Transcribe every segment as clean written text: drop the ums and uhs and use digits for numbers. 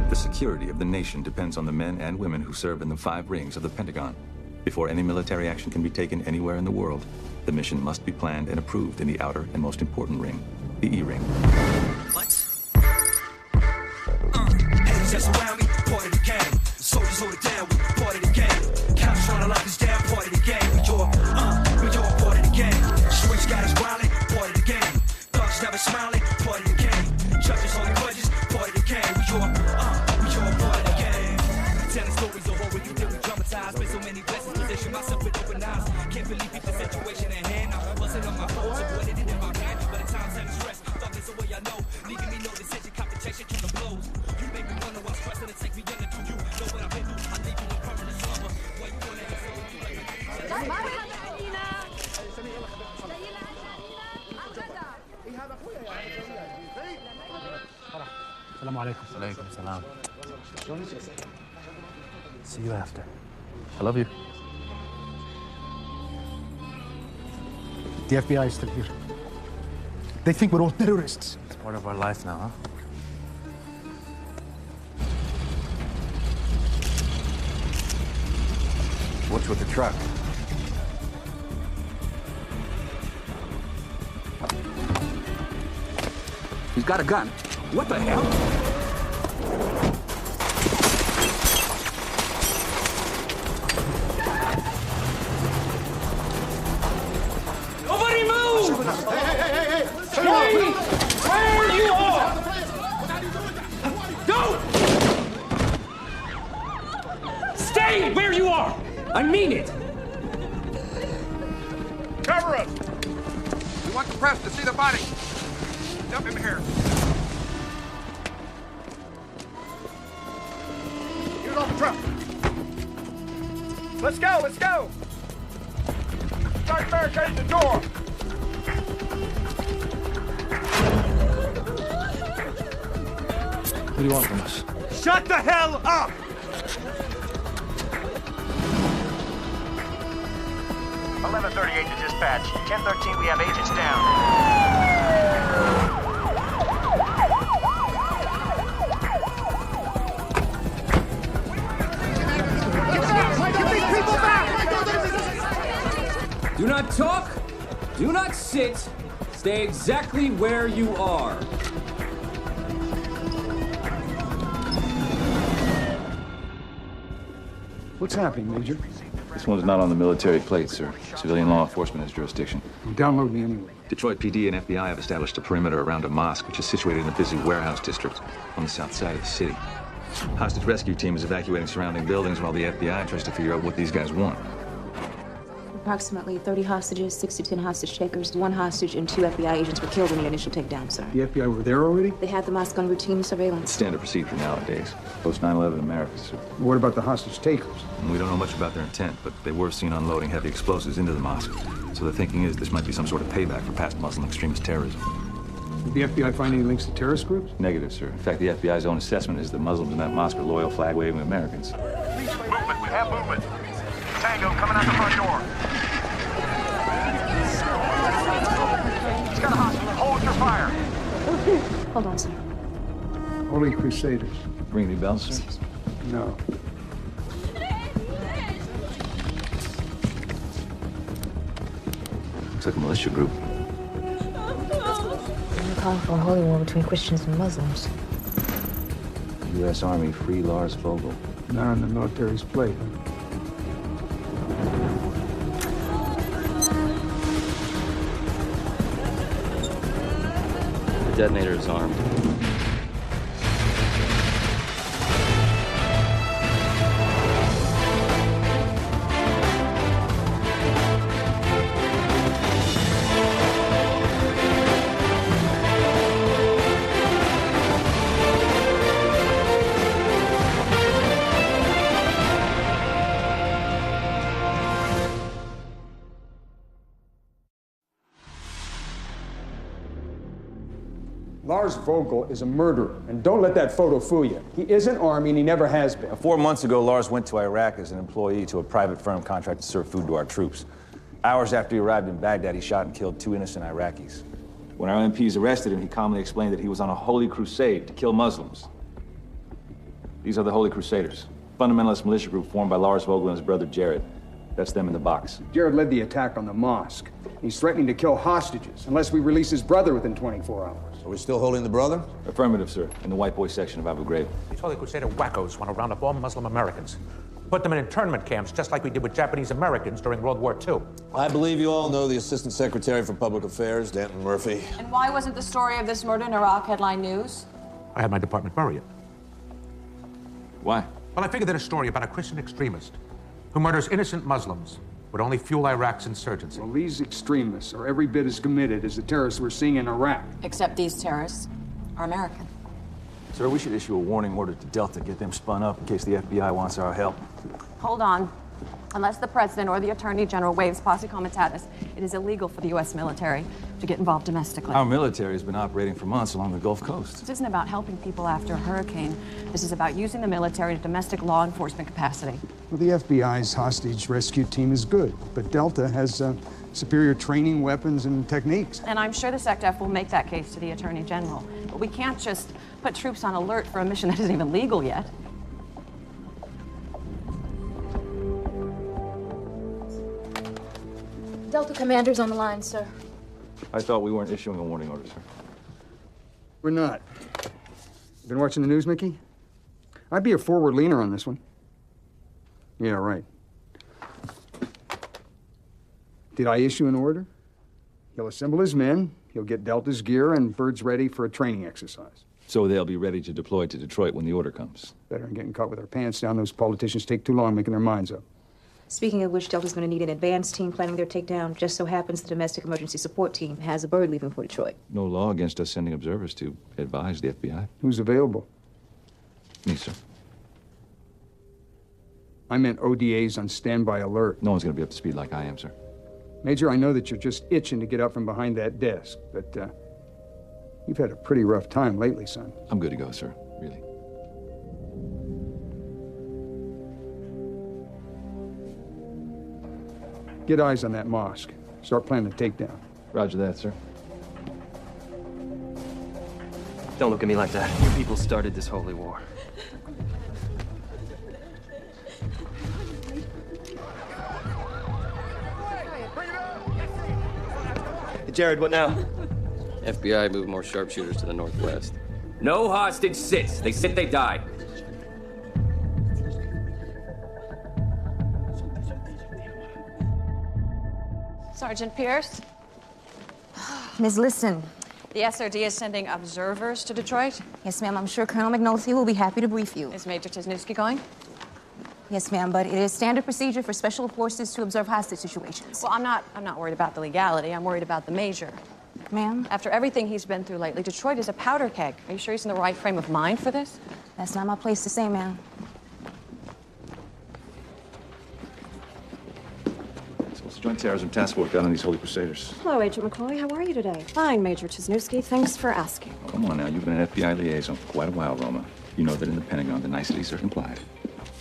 The security of the nation depends on the men and women who serve in the 5 rings of the Pentagon. Before any military action can be taken anywhere in the world, the mission must be planned and approved in the outer and most important ring, the E-ring. What? Haters just around me, part of the game. The soldiers hold it down, we part of the game. Cops trying to lock us down, part of the game. We all part of the game. Streets got us wildin', part of the game. Thugs never smiling, part of the game. Judges holding grudges, part of the game. We all part of the game. Telling stories of horror, you did we dramatized. Been so many blessings, position myself with open eyes. Can't believe the situation at hand. I'm busting on my phones, avoided it in my hand. But at times I'm stressed, thought there's a way I know. Leaving me no decision, competition, kill the blows. You make me wonder what's pressing to take me under. Do you know what I've been through? I leave you in permanent slumber. What you doing at السلام عليكم. عليكم السلام. See you after. I love you. The FBI is still here. They think we're all terrorists. It's part of our life now, huh? What's with the truck? He's got a gun. What the hell? Nobody move! Hey! Stay where you are! Don't! Stay where you are! I mean it! Cover us! We want the press to see the body. Dump him here. Get off the truck. Let's go, let's go! Start barricading the door! What do you want from us? Shut the hell up! (11:38 to dispatch. 10:13, we have agents down. Do not talk, do not sit, stay exactly where you are. What's happening, Major? This one's not on the military plate, sir. Civilian law enforcement has jurisdiction. Download me anyway. Detroit PD and FBI have established a perimeter around a mosque, which is situated in a busy warehouse district on the south side of the city. Hostage rescue team is evacuating surrounding buildings while the FBI tries to figure out what these guys want. Approximately 30 hostages, 6 to 10 hostage takers. 1 hostage and 2 FBI agents were killed in the initial takedown, sir. The FBI were there already? They had the mosque on routine surveillance. It's standard procedure nowadays. Post 9/11 America, sir. What about the hostage takers? And we don't know much about their intent, but they were seen unloading heavy explosives into the mosque. So the thinking is this might be some sort of payback for past Muslim extremist terrorism. Did the FBI find any links to terrorist groups? Negative, sir. In fact, the FBI's own assessment is that Muslims in that mosque are loyal, flag-waving Americans. Movement, we have movement. Tango coming out the front door. He's got a hostage. Hold your fire. Hold on, sir. Holy Crusaders. Ring any bells, sir? No. Looks like a militia group. They're calling for a holy war between Christians and Muslims. U.S. Army, free Lars Vogel. Not on the military's plate. The detonator is armed. Lars Vogel is a murderer, and don't let that photo fool you. He isn't Army, and he never has been. 4 months ago, Lars went to Iraq as an employee to a private firm contracted to serve food to our troops. Hours after he arrived in Baghdad, he shot and killed 2 innocent Iraqis. When our MPs arrested him, he calmly explained that he was on a holy crusade to kill Muslims. These are the Holy Crusaders, fundamentalist militia group formed by Lars Vogel and his brother Jared. That's them in the box. Jared led the attack on the mosque. He's threatening to kill hostages unless we release his brother within 24 hours. Are we still holding the brother? Affirmative, sir, in the white boy section of Abu Ghraib. These Holy Crusader wackos want to round up all Muslim Americans. Put them in internment camps just like we did with Japanese Americans during World War II. I believe you all know the Assistant Secretary for Public Affairs, Danton Murphy. And why wasn't the story of this murder in Iraq headline news? I had my department bury it. Why? Well, I figured that a story about a Christian extremist who murders innocent Muslims would only fuel Iraq's insurgency. Well, these extremists are every bit as committed as the terrorists we're seeing in Iraq. Except these terrorists are American. Sir, we should issue a warning order to Delta, get them spun up in case the FBI wants our help. Hold on. Unless the president or the attorney general waives posse comitatus, it is illegal for the U.S. military to get involved domestically. Our military has been operating for months along the Gulf Coast. This isn't about helping people after a hurricane. This is about using the military in a domestic law enforcement capacity. Well, the FBI's hostage rescue team is good, but Delta has superior training, weapons, and techniques. And I'm sure the SecDef will make that case to the attorney general. But we can't just put troops on alert for a mission that isn't even legal yet. Delta commander's on the line, sir. I thought we weren't issuing a warning order, sir. We're not. Been watching the news, Mickey? I'd be a forward leaner on this one. Yeah, right. Did I issue an order? He'll assemble his men, he'll get Delta's gear, and birds ready for a training exercise. So they'll be ready to deploy to Detroit when the order comes. Better than getting caught with our pants down. Those politicians take too long making their minds up. Speaking of which, Delta's going to need an advanced team planning their takedown. Just so happens the domestic emergency support team has a bird leaving for Detroit. No law against us sending observers to advise the FBI. Who's available? Me, sir. I meant ODAs on standby alert. No one's going to be up to speed like I am, sir. Major, I know that you're just itching to get up from behind that desk, but you've had a pretty rough time lately, son. I'm good to go, sir. Really. Get eyes on that mosque. Start planning the takedown. Roger that, sir. Don't look at me like that. You people started this holy war. Hey, Jared, what now? FBI moved more sharpshooters to the northwest. No hostage sits. They sit, they die. Sergeant Pierce? Miss, listen. The SRD is sending observers to Detroit? Yes, ma'am. I'm sure Colonel McNulty will be happy to brief you. Is Major Tisnewski going? Yes, ma'am, but it is standard procedure for special forces to observe hostage situations. Well, I'm not worried about the legality. I'm worried about the Major. Ma'am? After everything he's been through lately, Detroit is a powder keg. Are you sure he's in the right frame of mind for this? That's not my place to say, ma'am. So what's the Joint Terrorism Task Force got on these Holy Crusaders? Hello, Agent McCoy. How are you today? Fine, Major Tisnewski. Thanks for asking. Come on now, you've been an FBI liaison for quite a while, Roma. You know that in the Pentagon, the niceties are complied.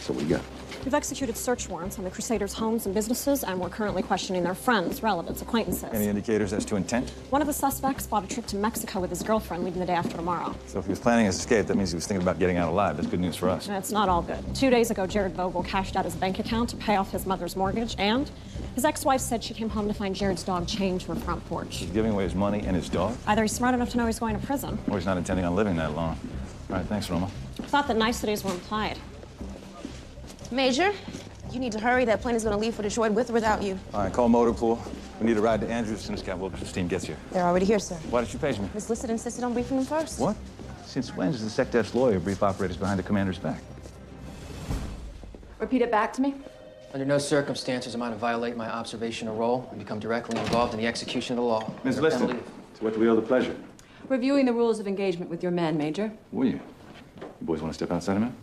So what do you got? We've executed search warrants on the Crusaders' homes and businesses, and we're currently questioning their friends, relatives, acquaintances. Any indicators as to intent? One of the suspects bought a trip to Mexico with his girlfriend, leaving the day after tomorrow. So if he was planning his escape, that means he was thinking about getting out alive. That's good news for us. It's not all good. 2 days ago, Jared Vogel cashed out his bank account to pay off his mother's mortgage, and his ex-wife said she came home to find Jared's dog chained to her front porch. He's giving away his money and his dog? Either he's smart enough to know he's going to prison, Or he's not intending on living that long. All right, thanks, Roma. thought that niceties were implied. Major, you need to hurry. That plane is going to leave for Detroit with or without you. All right, call motor pool. We need a ride to Andrews as soon as Captain Wilkerson's team gets here. They're already here, sir. Why did you page me? Miss Listed insisted on briefing them first. What? Since when does the SecDef's lawyer brief operators behind the commander's back? Repeat it back to me. Under no circumstances am I to violate my observational role and become directly involved in the execution of the law. Ms. Under Liston, penalty to what do we owe the pleasure? Reviewing the rules of engagement with your men, Major. Will you? You boys want to step outside a minute?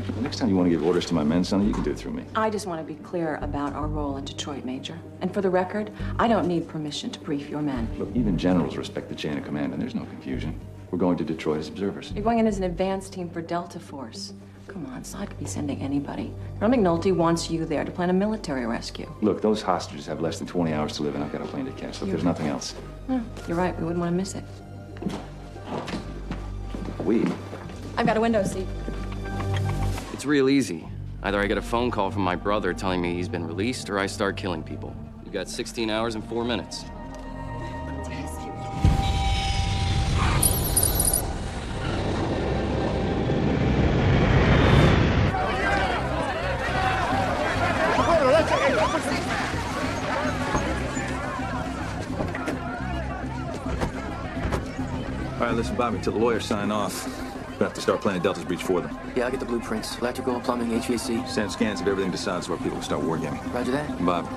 The next time you want to give orders to my men, Sonny, you can do it through me. I just want to be clear about our role in Detroit, Major. And for the record, I don't need permission to brief your men. Look, even generals respect the chain of command, and there's no confusion. We're going to Detroit as observers. You're going in as an advance team for Delta Force. Come on, Side could be sending anybody. Colonel McNulty wants you there to plan a military rescue. Look, those hostages have less than 20 hours to live, and I've got a plane to catch. Look, there's nothing else. You're right, we wouldn't want to miss it. We? I've got a window seat. It's real easy. Either I get a phone call from my brother telling me he's been released, or I start killing people. You got 16 hours and 4 minutes. All right, listen, Bobby, until the lawyers sign off, we'll have to start planning Delta's breach for them. Yeah, I'll get the blueprints. Electrical, plumbing, HVAC. Send scans of everything decides where people can start wargaming. Roger that. And Bob,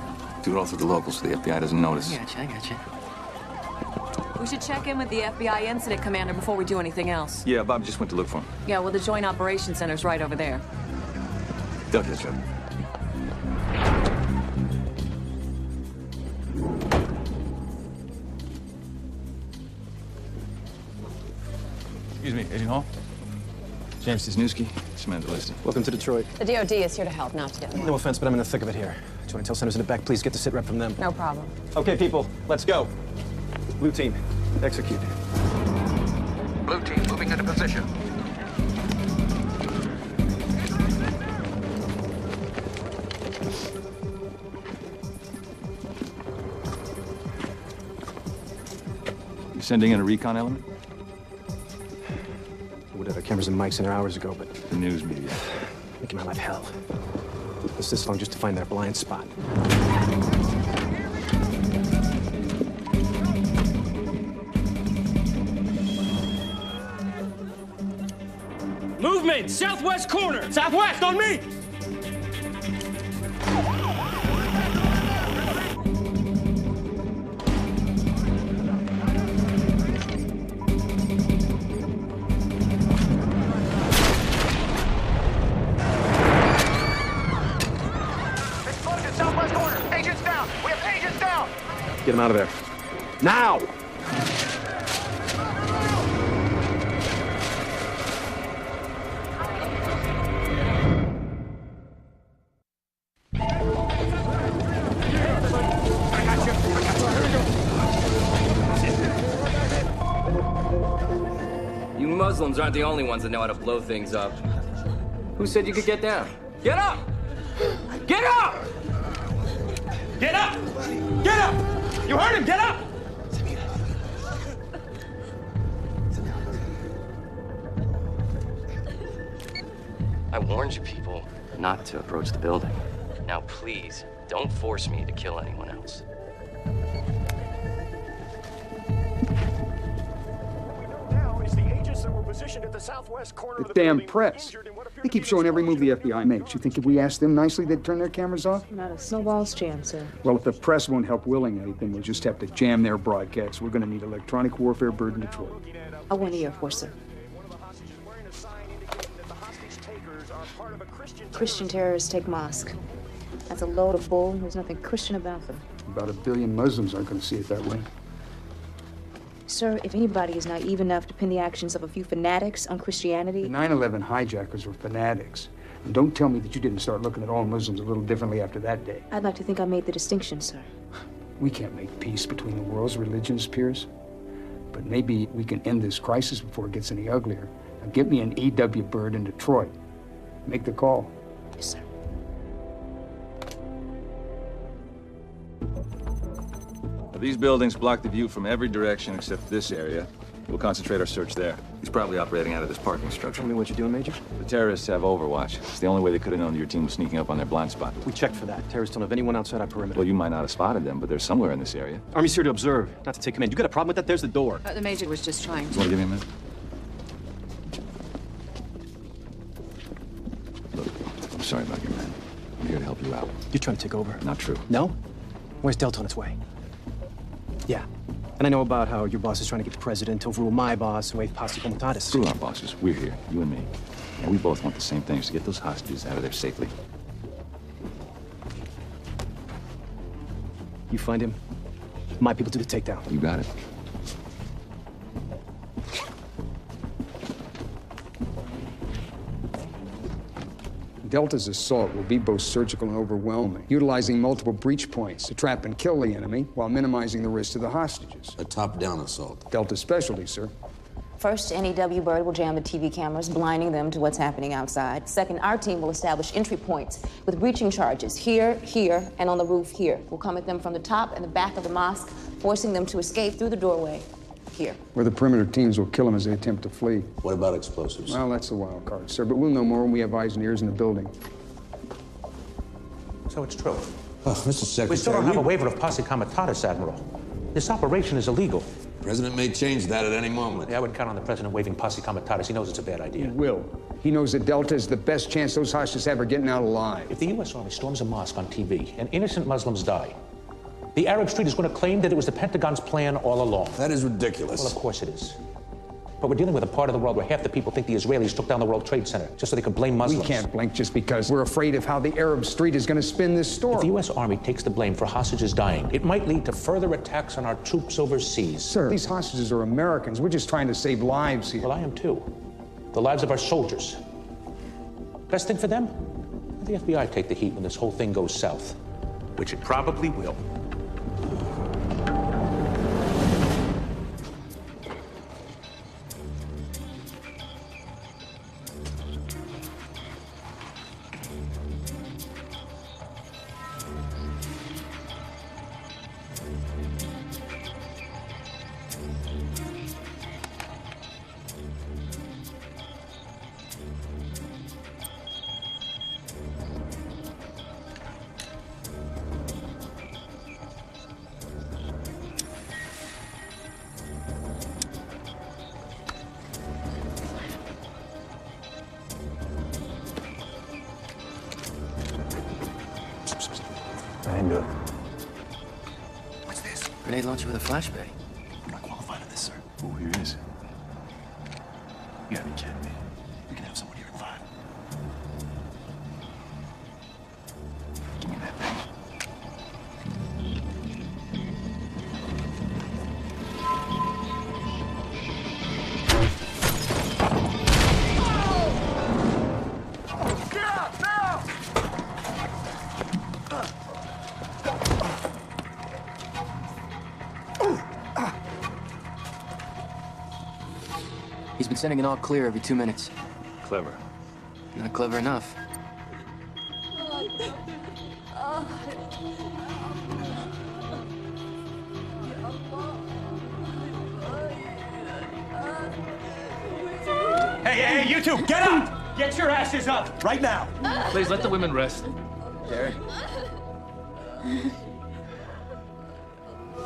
do it all through the locals so the FBI doesn't notice. I gotcha. We should check in with the FBI incident commander before we do anything else. Yeah, Bob just went to look for him. Yeah, well, the Joint Operations Center's right over there. They'll catch up. Excuse me, Agent Hall? James Cisnewski, Samantha Liston. Welcome to Detroit. The DOD is here to help, not to get No offense, but I'm in the thick of it here. Joint Intel Center's in the back. Please get the sit rep from them. No problem. Okay, people, let's go. Blue team, execute. Blue team moving into position. You sending in a recon element? We would have cameras and mics in there hours ago, but the news media. Making my life hell. It's this long just to find that blind spot. Movement! Southwest corner! Southwest, on me! Explosion, southwest corner. Agents down. We have agents down. Get him out of there. Now! You Muslims aren't the only ones that know how to blow things up. Who said you could get down? Get up! Get up! Get up! Get up! You heard him! Get up! I warned you people not to approach the building. Now please, don't force me to kill anyone else. The damn press. They keep showing every move the FBI makes. You think if we asked them nicely, they'd turn their cameras off? Not a snowball's chance, sir. Well, if the press won't help willing anything, we'll just have to jam their broadcasts. We're going to need electronic warfare bird in Detroit. I want the Air Force, sir. Christian terrorists take mosque. That's a load of bull. There's nothing Christian about them. About 1 billion Muslims aren't going to see it that way. Sir, if anybody is naive enough to pin the actions of a few fanatics on Christianity... The 9/11 hijackers were fanatics. And don't tell me that you didn't start looking at all Muslims a little differently after that day. I'd like to think I made the distinction, sir. We can't make peace between the world's religions, Pierce. But maybe we can end this crisis before it gets any uglier. Now get me an EW bird in Detroit. Make the call. Yes, sir. These buildings block the view from every direction except this area. We'll concentrate our search there. He's probably operating out of this parking structure. Tell me what you're doing, Major? The terrorists have Overwatch. It's the only way they could have known that your team was sneaking up on their blind spot. We checked for that. Terrorists don't have anyone outside our perimeter. Well, you might not have spotted them, but they're somewhere in this area. Army's here to observe, not to take command. You got a problem with that? There's the door. The Major was just trying You to... want to give me a minute? Look, I'm sorry about your men. I'm here to help you out. You're trying to take over. Not true. No? Where's Delta on its way? Yeah. And I know about how your boss is trying to get the president to overrule my boss and waive posse comitatus. Screw our bosses. We're here, you and me. And we both want the same things, to get those hostages out of there safely. You find him, my people do the takedown. You got it. Delta's assault will be both surgical and overwhelming, utilizing multiple breach points to trap and kill the enemy while minimizing the risk to the hostages. A top-down assault. Delta's specialty, sir. First, NEW Bird will jam the TV cameras, blinding them to what's happening outside. Second, our team will establish entry points with breaching charges here, here, and on the roof here. We'll come at them from the top and the back of the mosque, forcing them to escape through the doorway here. Where the perimeter teams will kill them as they attempt to flee. What about explosives? Well, that's the wild card, sir, but we'll know more when we have eyes and ears in the building. So it's true. Oh, Mr. Secretary, We still don't have a waiver of posse comitatus, Admiral. This operation is illegal. The President may change that at any moment. Yeah, I wouldn't count on the President waiving posse comitatus. He knows it's a bad idea. He will. He knows that Delta is the best chance those hostages have of getting out alive. If the U.S. Army storms a mosque on TV and innocent Muslims die, the Arab Street is going to claim that it was the Pentagon's plan all along. That is ridiculous. Well, of course it is. But we're dealing with a part of the world where half the people think the Israelis took down the World Trade Center just so they could blame Muslims. We can't blink just because we're afraid of how the Arab Street is going to spin this story. If the U.S. Army takes the blame for hostages dying, it might lead to further attacks on our troops overseas. Sir, these hostages are Americans. We're just trying to save lives here. Well, I am too. The lives of our soldiers. Best thing for them? The FBI take the heat when this whole thing goes south, which it probably will. I didn't do it. What's this? Grenade launcher with a flashbang. I'm not qualified for this, sir. Oh, here it is. You gotta be kidding me. We can have someone here in 5. Give me that thing. He's been sending an all clear every 2 minutes. Clever. Not clever enough. Hey, you two, get up! Get your asses up, right now! Please let the women rest. Gary.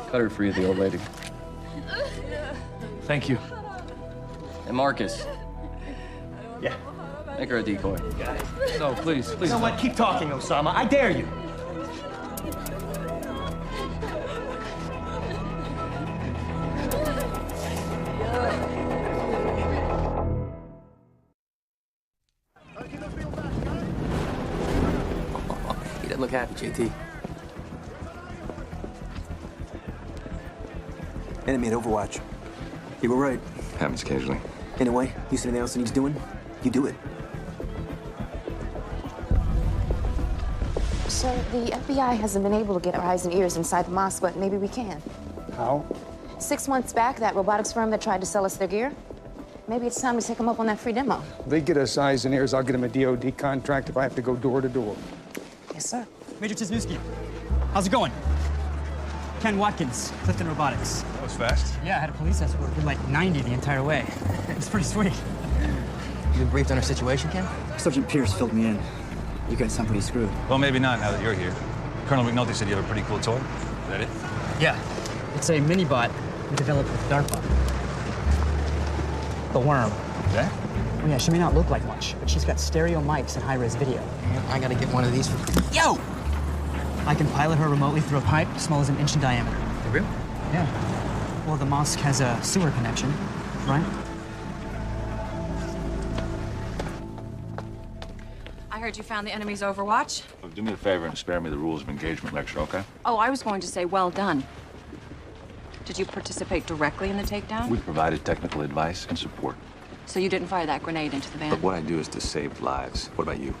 Cut her free of the old lady. Thank you. And Marcus. Yeah. Make her a decoy. No, please. You know what? Keep talking, Osama. I dare you. He doesn't look happy, JT. Enemy at Overwatch. You were right. Happens occasionally. Anyway, you see anything else that needs doing? You do it. So the FBI hasn't been able to get our eyes and ears inside the mosque, but maybe we can. How? 6 months back, that robotics firm that tried to sell us their gear, maybe it's time to take them up on that free demo. They get us eyes and ears, I'll get them a DOD contract if I have to go door to door. Yes, sir. Major Tisnewski, how's it going? Ken Watkins, Clifton Robotics. That was fast. Yeah, I had a police escort. Did like 90 the entire way. It's pretty sweet. You been briefed on our situation, Ken? Sergeant Pierce filled me in. You guys sound pretty screwed. Well, maybe not now that you're here. Colonel McNulty said you have a pretty cool toy. Is that it? Yeah. It's a mini-bot we developed with DARPA. The Worm. Yeah? Oh, yeah, she may not look like much, but she's got stereo mics and high-res video. I gotta get one of these for... Yo! I can pilot her remotely through a pipe as small as an inch in diameter. For real? Yeah. Well, the mosque has a sewer connection, right? I heard you found the enemy's Overwatch. Well, do me a favor and spare me the rules of engagement lecture, okay? Oh, I was going to say well done. Did you participate directly in the takedown? We provided technical advice and support. So you didn't fire that grenade into the van? But what I do is to save lives. What about you?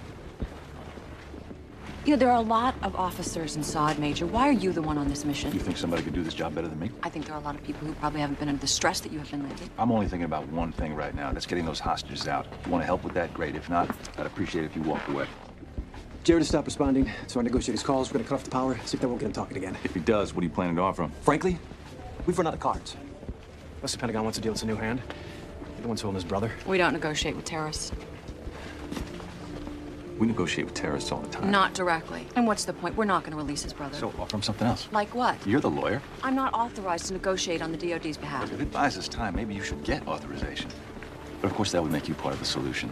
You know, there are a lot of officers in SOD, Major. Why are you the one on this mission? You think somebody could do this job better than me? I think there are a lot of people who probably haven't been under the stress that you have been lately. I'm only thinking about one thing right now. That's getting those hostages out. If you want to help with that, great. If not, I'd appreciate it if you walked away. Jared has stopped responding, so I negotiate his calls. We're gonna cut off the power, see if that won't get him talking again. If he does, what are you planning to offer him? Frankly, we've run out of cards. Unless the Pentagon wants to deal with a new hand. You're the one's holding his brother. We don't negotiate with terrorists. We negotiate with terrorists all the time. Not directly. And what's the point? We're not going to release his brother. So offer him something else. Like what? You're the lawyer. I'm not authorized to negotiate on the DOD's behalf. If it buys us time, maybe you should get authorization. But of course, that would make you part of the solution.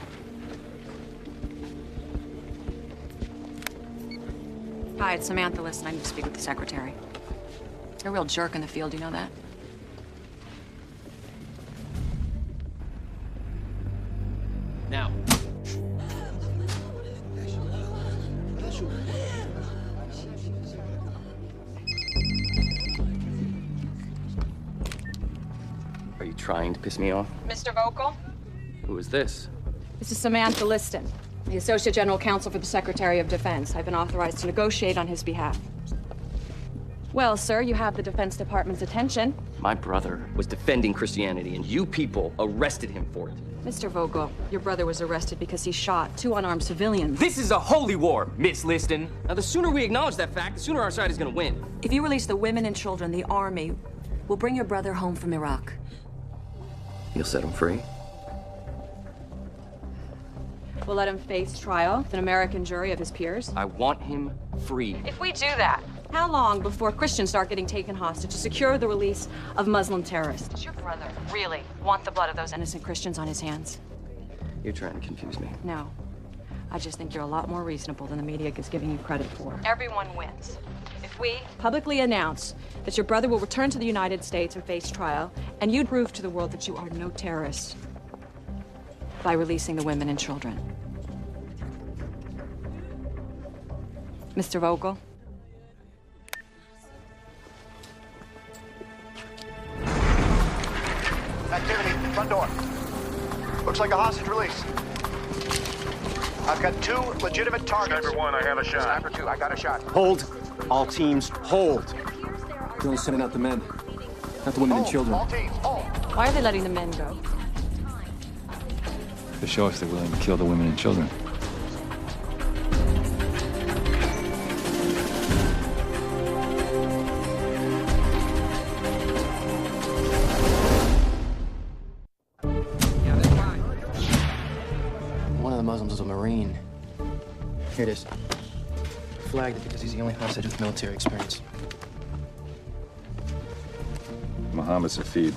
Hi, it's Samantha. Listen, I need to speak with the secretary. You're a real jerk in the field, you know that? Now. Are you trying to piss me off? Mr. Vogel? Who is this? This is Samantha Liston, the Associate General Counsel for the Secretary of Defense. I've been authorized to negotiate on his behalf. Well, sir, you have the Defense Department's attention. My brother was defending Christianity, and you people arrested him for it. Mr. Vogel, your brother was arrested because he shot 2 unarmed civilians. This is a holy war, Miss Liston. Now, the sooner we acknowledge that fact, the sooner our side is gonna win. If you release the women and children, the Army will bring your brother home from Iraq. You'll set him free? We'll let him face trial with an American jury of his peers. I want him free. If we do that, how long before Christians start getting taken hostage to secure the release of Muslim terrorists? Does your brother really want the blood of those innocent Christians on his hands? You're trying to confuse me. No. I just think you're a lot more reasonable than the media is giving you credit for. Everyone wins. If we publicly announce that your brother will return to the United States and face trial, and you prove to the world that you are no terrorist by releasing the women and children. Mr. Vogel? Activity, front door. Looks like a hostage release. I've got 2 legitimate targets. Sniper 1, I have a shot. Sniper 2, I got a shot. Hold. All teams, hold. You're only sending out the men, not the women and children. All teams, hold. Why are they letting the men go? To show us they're willing to kill the women and children. One of the Muslims was a Marine. Here it is. Flagged it because he's the only hostage with military experience. Mohammed Safid.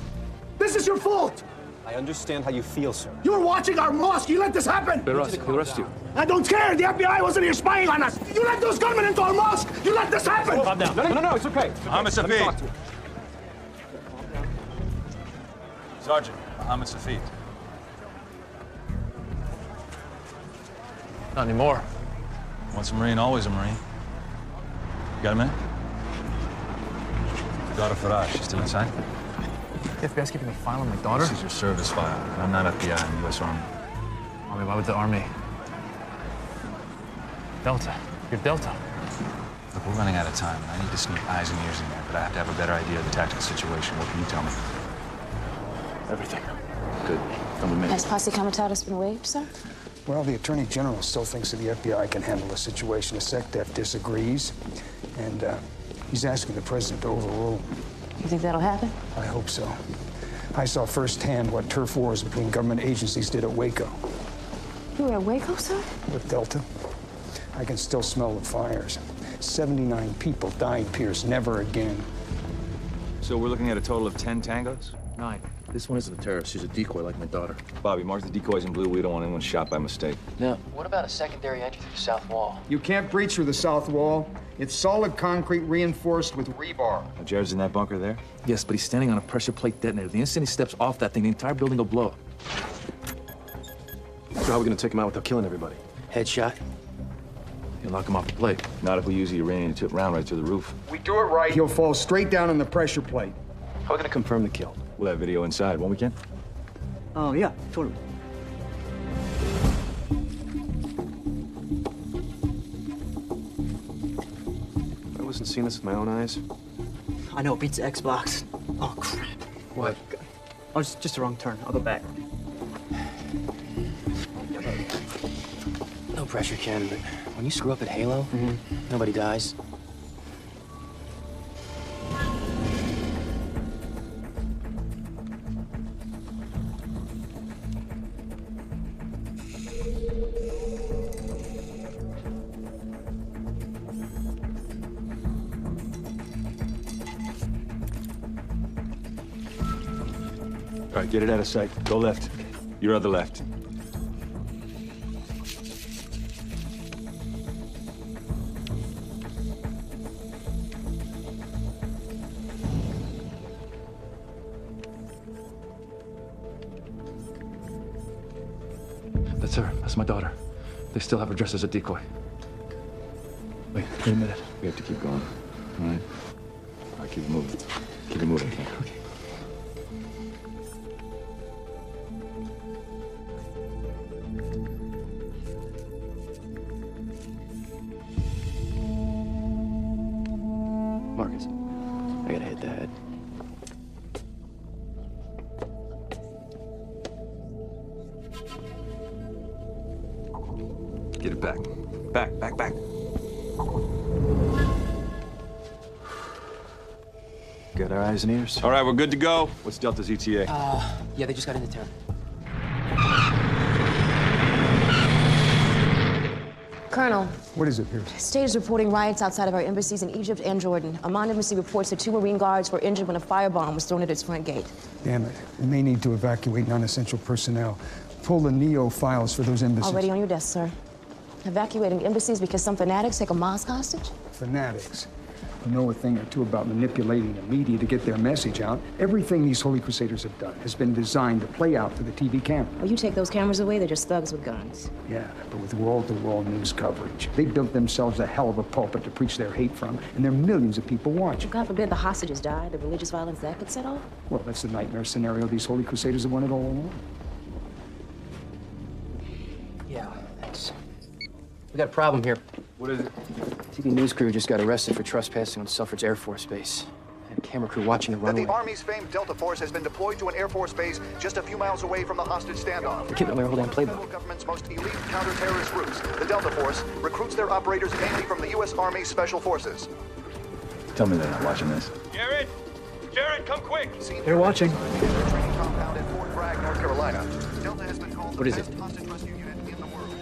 This is your fault! I understand how you feel, sir. You were watching our mosque. You let this happen. They'll arrest you. I don't care. The FBI wasn't here spying on us. You let those gunmen into our mosque. You let this happen. Calm down. No, it's okay. Mohammed Safid. Sergeant, Mohammed Safid. Not anymore. Once a Marine, always a Marine. You got a minute? Your daughter Faraj, she's still inside? The FBI's keeping a file on my daughter? This is your service file. I'm not FBI, I'm U.S. Army. Army, why would the Army? Delta. You're Delta. Look, we're running out of time, and I need to sneak eyes and ears in there, but I have to have a better idea of the tactical situation. What can you tell me? Everything. Good. Come with me. Has posse comitatus been waived, sir? Well, the Attorney General still thinks that the FBI can handle the situation. The SecDef disagrees, and he's asking the president to overrule. You think that'll happen? I hope so. I saw firsthand what turf wars between government agencies did at Waco. You were at Waco, sir? With Delta. I can still smell the fires. 79 people died, Pierce. Never again. So we're looking at a total of 10 tangos? 9. This one isn't a terrorist. She's a decoy like my daughter. Bobby, mark the decoys in blue. We don't want anyone shot by mistake. Now, what about a secondary entry through the south wall? You can't breach through the south wall. It's solid concrete reinforced with rebar. Now, Jared's in that bunker there? Yes, but he's standing on a pressure plate detonator. The instant he steps off that thing, the entire building will blow up. So how are we gonna take him out without killing everybody? Headshot? You'll knock him off the plate. Not if we use the uranium tip round right through the roof. We do it right, he'll fall straight down on the pressure plate. How are we gonna confirm the kill? We'll have video inside, won't we, Ken? Oh, yeah, totally. What and seen this with my own eyes. I know, it beats the Xbox. Oh, crap. What? Oh, it's just a wrong turn. I'll go back. No pressure, Ken, but when you screw up at Halo, nobody dies. All right, get it out of sight. Go left. Your other left. That's her. That's my daughter. They still have her dressed as a decoy. Wait a minute. We have to keep going. All right? All right, keep it moving. Keep it moving. Okay. Marcus, I gotta hit the head. Get it back. Back. Got our eyes and ears. All right, we're good to go. What's Delta's ETA? Yeah, they just got into town. Colonel, What is it, Pierce? state is reporting riots outside of our embassies in Egypt and Jordan. Amman Embassy reports that 2 Marine guards were injured when a firebomb was thrown at its front gate. Damn it. We may need to evacuate non-essential personnel. Pull the NEO files for those embassies. Already on your desk, sir. Evacuating embassies because some fanatics take a mosque hostage? Fanatics. Who know a thing or two about manipulating the media to get their message out. Everything these Holy Crusaders have done has been designed to play out to the TV camera. Well, you take those cameras away, they're just thugs with guns. Yeah, but with wall-to-wall news coverage. They built themselves a hell of a pulpit to preach their hate from, and there are millions of people watching. God forbid the hostages die, the religious violence that could set off? Well, that's the nightmare scenario these Holy Crusaders have wanted all along. Yeah, thanks. We got a problem here. What is it? TV news crew just got arrested for trespassing on Selfridge Air Force Base. And a camera crew watching the runway. The Army's famed Delta Force has been deployed to an Air Force base just a few miles away from the hostage standoff. They're keeping their whole damn The playbook. federal government's most elite counter-terrorist groups, the Delta Force, recruits their operators mainly from the U.S. Army Special Forces. Tell me they're not watching this. Jared! Jared, come quick! They're watching. Training compound at Fort Bragg, North Carolina. Delta has been called What is the it? best hostage rescue unit in the world.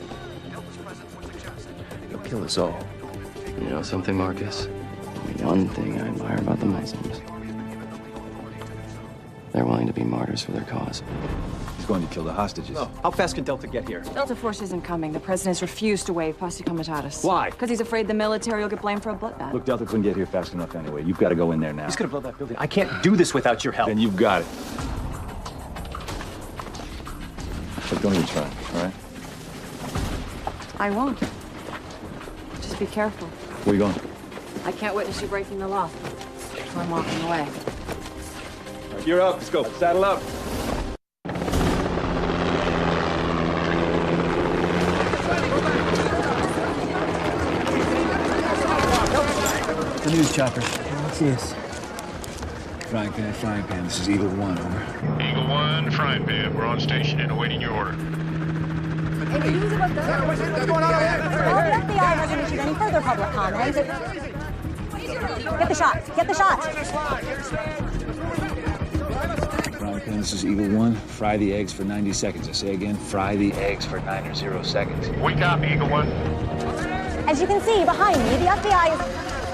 Delta's presence would suggest They'll kill us all. You know something, Marcus? One thing I admire about the Muslims. They're willing to be martyrs for their cause. He's going to kill the hostages. Oh, how fast can Delta get here? Delta Force isn't coming. The president's refused to waive posse comitatus. Why? Because he's afraid the military will get blamed for a bloodbath. Look, Delta couldn't get here fast enough anyway. You've got to go in there now. He's gonna blow that building. I can't do this without your help. Then you've got it. But don't even try, all right? I won't. Just be careful. Where you going? I can't witness you breaking the law. So I'm walking away. All right, you're up. Let's go. Saddle up. The news chopper. What's this? Frying pan. This is Eagle 1, over. Eagle 1, frying pan. We're on station and awaiting your order. What's going on? Well, the FBI hasn't issued any further public comment. Get the shot. Get the shot. Frying pan, this is Eagle 1. Fry the eggs for 90 seconds. I say again, fry the eggs for 90 seconds. We copy, Eagle 1. As you can see behind me, the FBI is...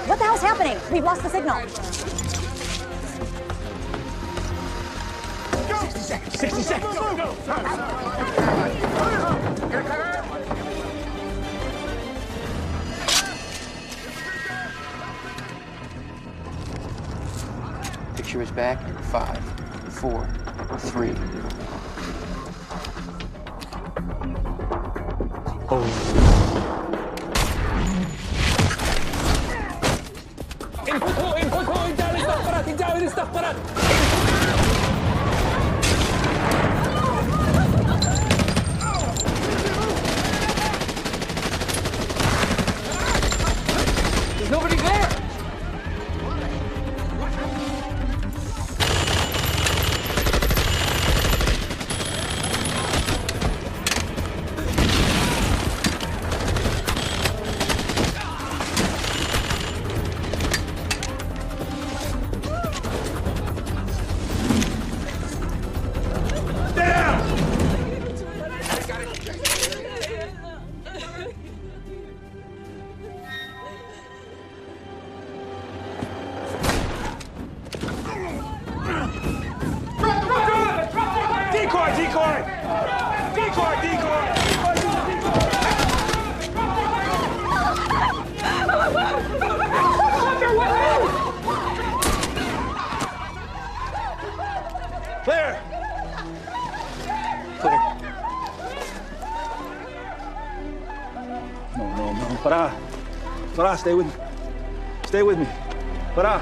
What the hell's happening? We've lost the signal. 60 seconds. Go. Picture is back in 5, 4, 3. There's nobody there! Decoy, decoy! Decoy, decoy! Clear! Clear. No. Para, stay with me. Stay with me. Para.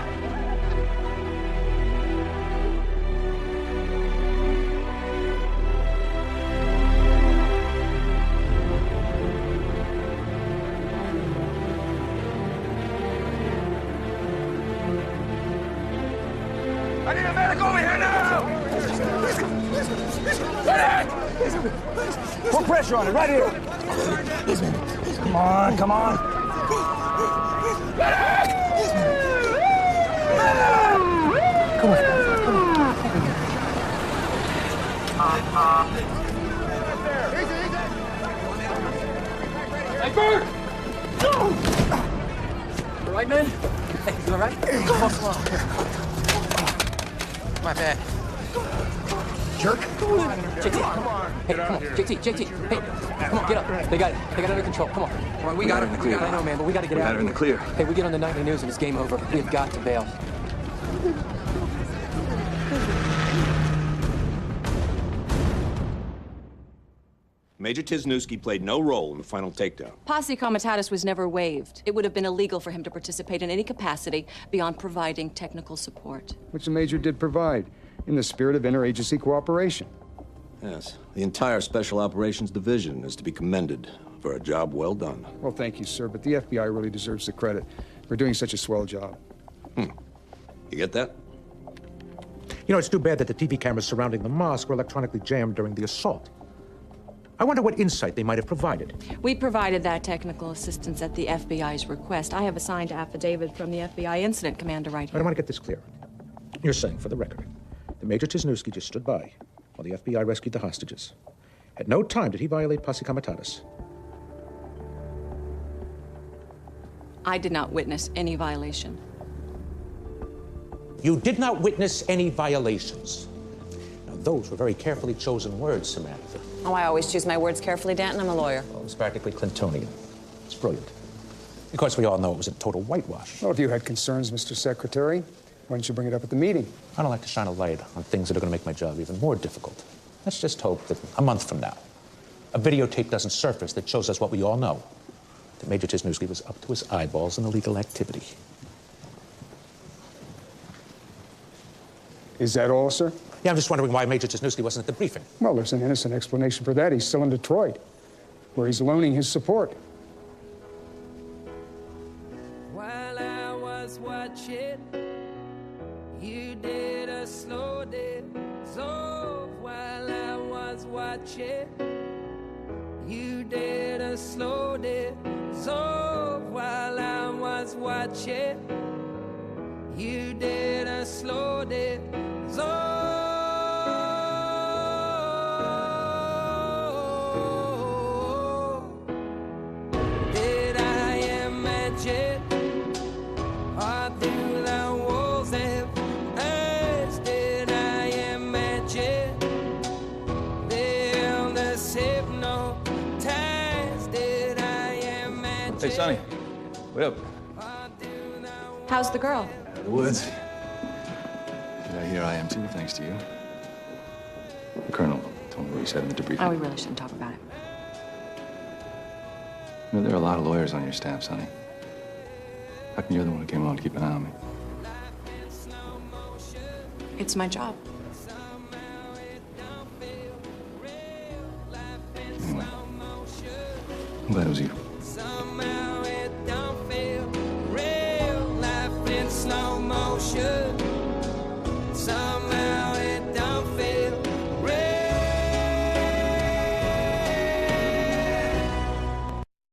I need a medic over here now! Medic! Put pressure on it, right here. Come on, come on. Medic! Come on. Hey, Bert! You all right, man? Hey, you all right? Come on, slow. My bad. Jerk. JT, come on. Hey, come on. JT. Hey, come on, get up. They got it under control. Come on. All right, we got it. I know, man, but we got to get out. We got it in the clear. Hey, we get on the nightly news and it's game over. We have got to bail. Major Tisnewski played no role in the final takedown. Posse comitatus was never waived. It would have been illegal for him to participate in any capacity beyond providing technical support. Which the Major did provide, in the spirit of interagency cooperation. Yes, the entire Special Operations Division is to be commended for a job well done. Well, thank you, sir, but the FBI really deserves the credit for doing such a swell job. You get that? You know, it's too bad that the TV cameras surrounding the mosque were electronically jammed during the assault. I wonder what insight they might have provided. We provided that technical assistance at the FBI's request. I have a signed affidavit from the FBI incident commander right here. I want to get this clear. You're saying, for the record, that Major Tisnewski just stood by while the FBI rescued the hostages. At no time did he violate Posse Comitatus. I did not witness any violation. You did not witness any violations. Now, those were very carefully chosen words, Samantha. Oh, I always choose my words carefully, Danton. I'm a lawyer. Well, it was practically Clintonian. It's brilliant. Of course, we all know it was a total whitewash. Well, if you had concerns, Mr. Secretary, why don't you bring it up at the meeting? I don't like to shine a light on things that are going to make my job even more difficult. Let's just hope that a month from now, a videotape doesn't surface that shows us what we all know, that Major Tisnewski was up to his eyeballs in illegal activity. Is that all, sir? Yeah, I'm just wondering why Major Tisnewski wasn't at the briefing. Well, there's an innocent explanation for that. He's still in Detroit, where he's loaning his support. While I was watching, you did a slow dance. So while I was watching, you did a slow dance. So while I was watching, you did a slow dance. Did I imagine all through the walls of us? Did I imagine they'll just hypnotize? Did I imagine? Hey, Sonny. What up? How's the girl? Out of the woods. Here I am, too, thanks to you. The Colonel told me what you said in the debriefing. Oh, we really shouldn't talk about it. You know, there are a lot of lawyers on your staff, Sonny. How come you're the one who came along to keep an eye on me? It's my job. Anyway, I'm glad it was you.